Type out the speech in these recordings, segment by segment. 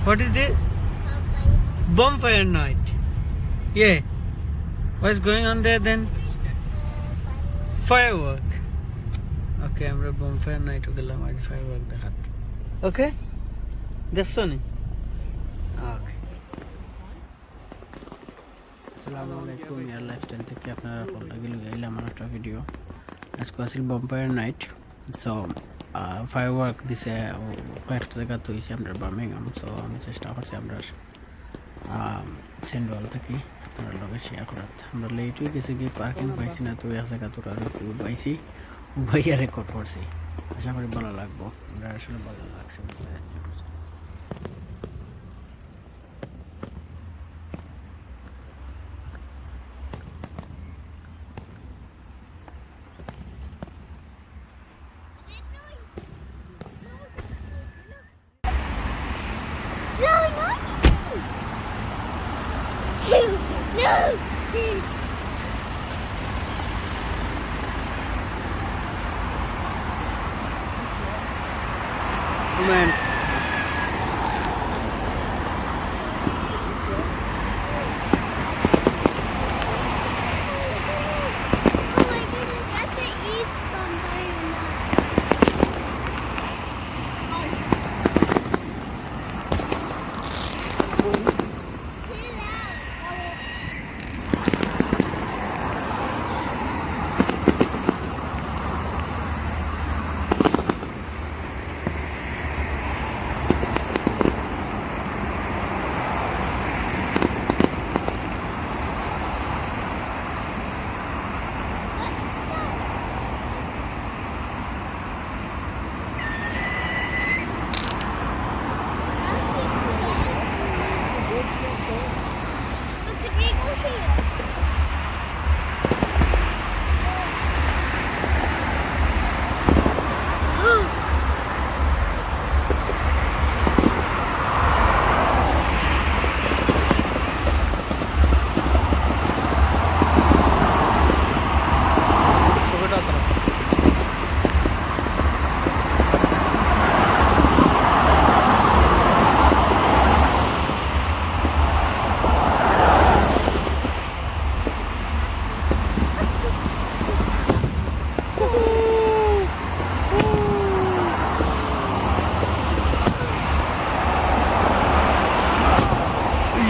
What is the bonfire night? Yeah. What's going on there then? Firework. Okay, আমরা bonfire night গেলাম আজ firework দেখাতে। Okay? দেখছো নি? Okay. আসসালামু আলাইকুম ইয়ার লাইফস্টাইল থেকে আপনারা লাগিয়ে গেলাম একটা ভিডিও। আজকে আসলে bonfire night. So firework দিছে কয়েকটা জায়গা তো হয়েছে আমরা বার্মিংহাম। সো আমি চেষ্টা করছি আমরা সেন্ডওয়াল থেকে আপনার লগে শেয়ার করার। আমরা লেট হয়ে গেছি গিয়ে পার্কিং পাইছি না, তো এক জায়গা তোরা পাইছি ভাইয়া রেকর্ড করছি। আশা করি ভালো লাগবো, আমরা আসলে ভালো লাগছে বলতে। Man.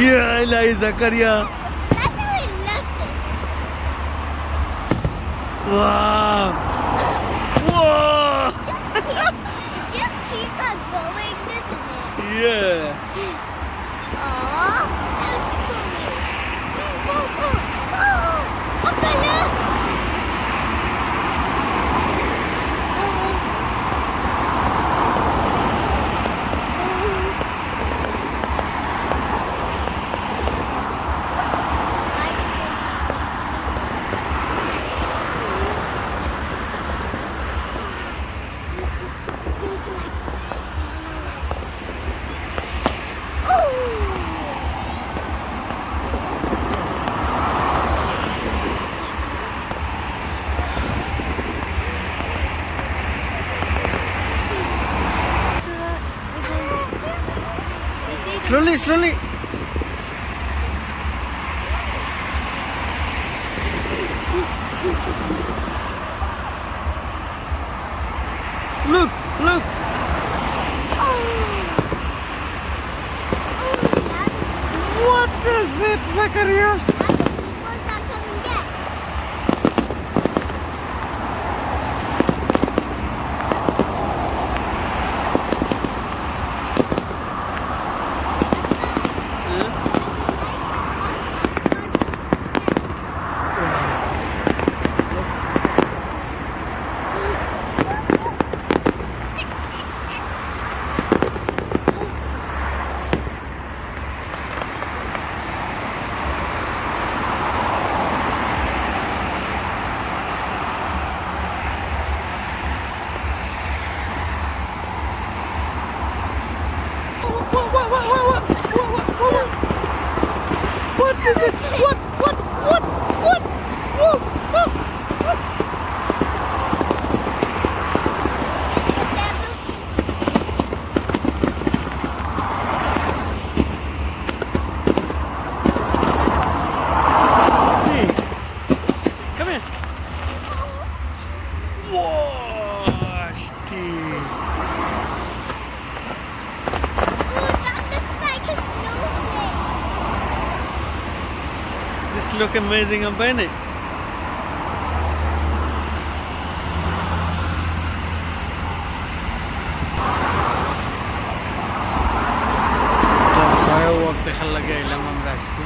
Yeah, I like Zakaria. That's how I love this. Wow. Whoa. It just keeps on going, doesn't it? Yeah. Aww, that's cool. Papa, look. Slowly, slowly. Look, look. What is it, Zakaria? look amazing ang bene. Firework দেখার লাগে এলাম আমরা আজকে।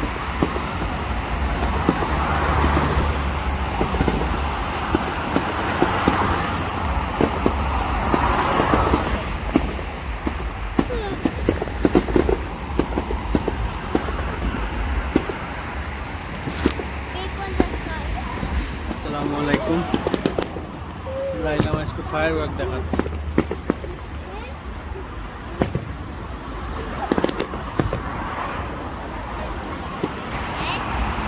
Big ones are fine. আসসালামু আলাইকুম। আমরা এলাম আজকে ফায়ারওয়ার্ক দেখাচ্ছি।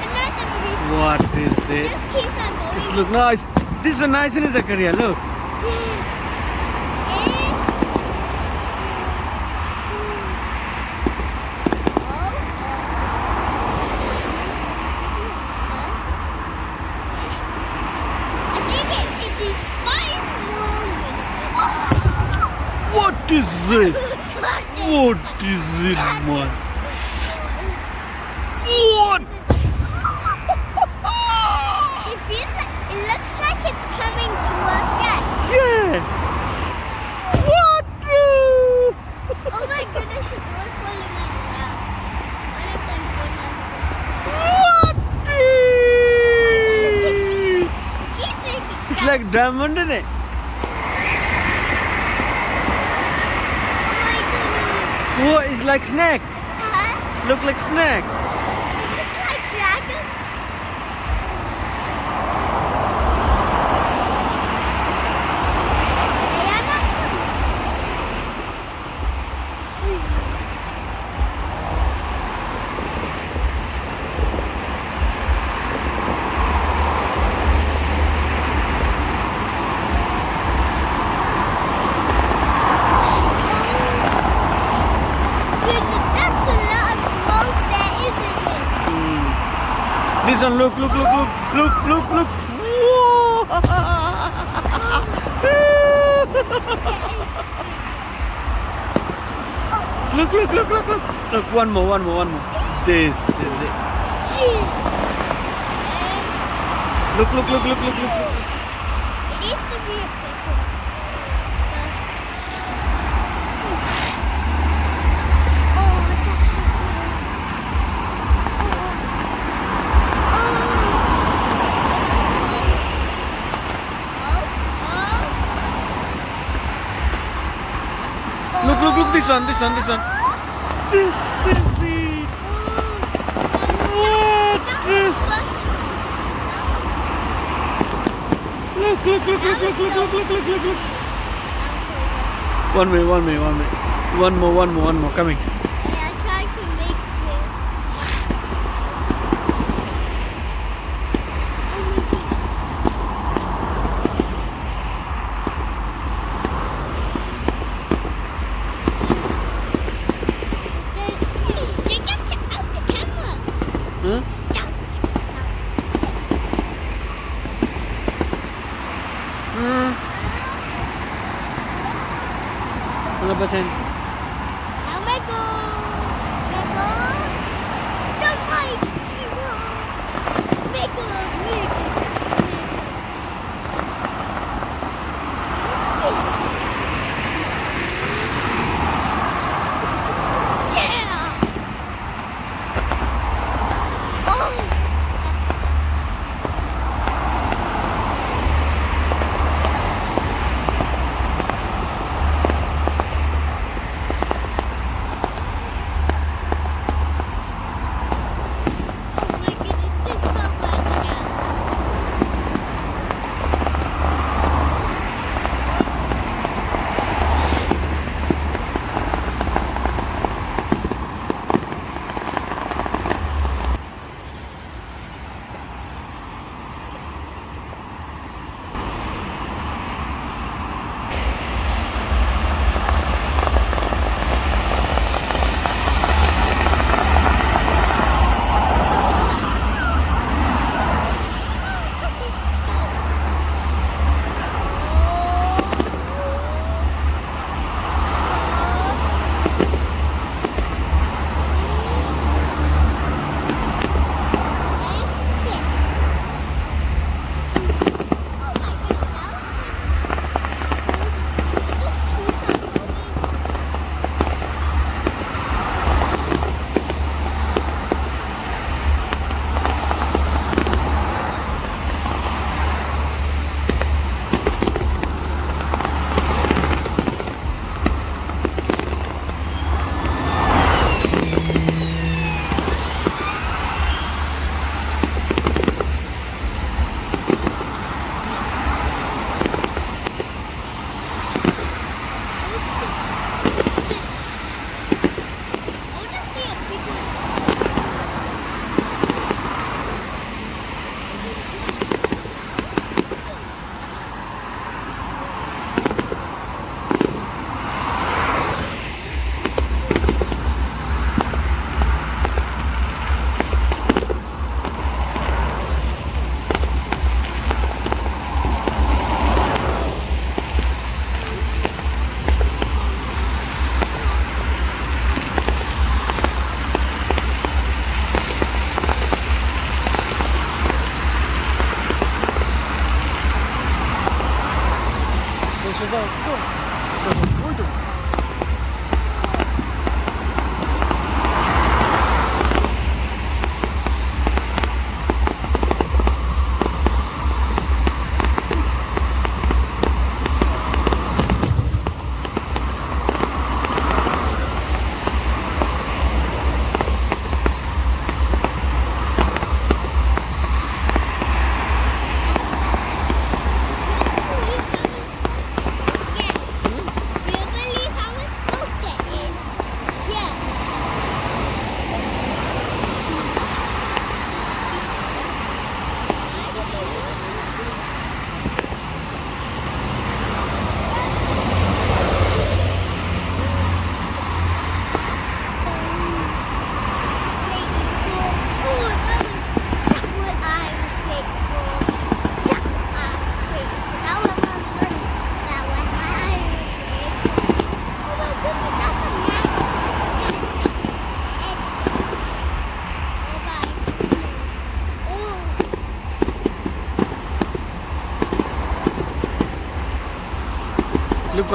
Another blue. What is it? Just keeps on going. This look nice. This is nice in Zakaria. Look. I think it is 5 more What is it? What is it, man? What? It looks like it's coming to us yet. Yeah. What? Oh my goodness, it's all falling out now. One of them falling out. What is? Keep making It's like diamond, isn't it? Oh my goodness. What? It's like snake. Huh? Look like snake. It's like dragons. They are not Goodness, that's a lot of smoke there, isn't it? This one, look. Look, one more. This is it. Look. It needs to be a bigger first. Oh, that's so Look, this one. This is it. What is? Look. One minute. One more coming. I tried to make it. They get out the camera. Huh? Ano ba sen? Oh my god. The mighty one. Mega. Yeah. Oh.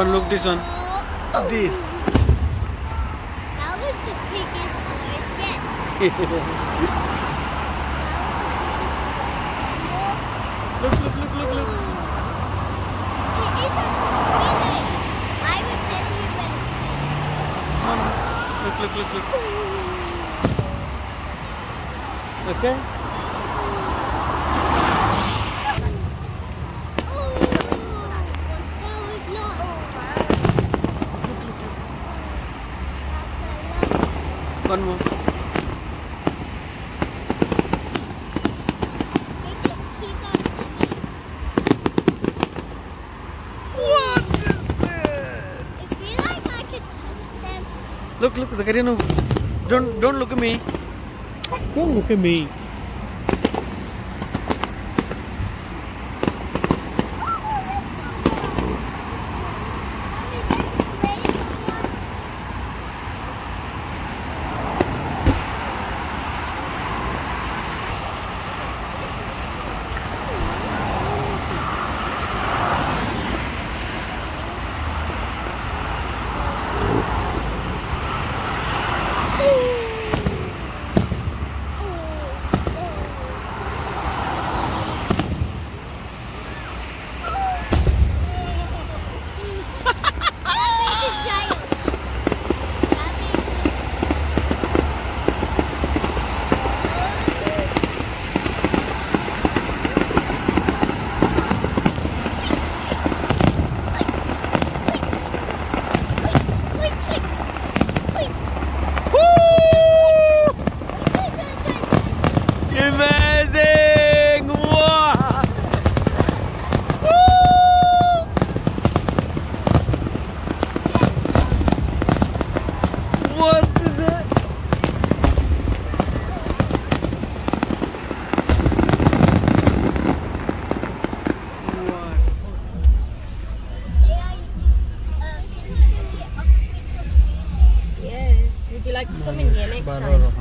look this one. This. That was the biggest horse yet. Look, look, look, look, look. It isn't really. I will tell you when it's Look, look, look, look. Okay? That was not over. One more. They just keep on coming. What is it? I feel like I could touch them. Look, look, Zakaria, no. Don't look at me. Don't look at me. Mommy, this is rainbow one. Amazing! Wow! What is it? Yes. Would you like to come in here next time?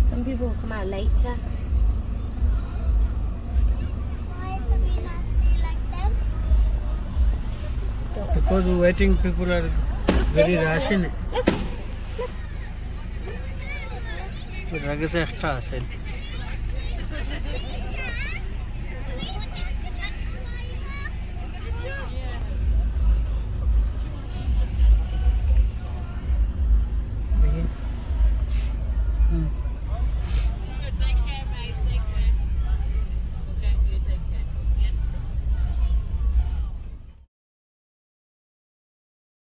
Some people will come out later. Because waiting people are very rush in it. But I guess extra sale. Hmm.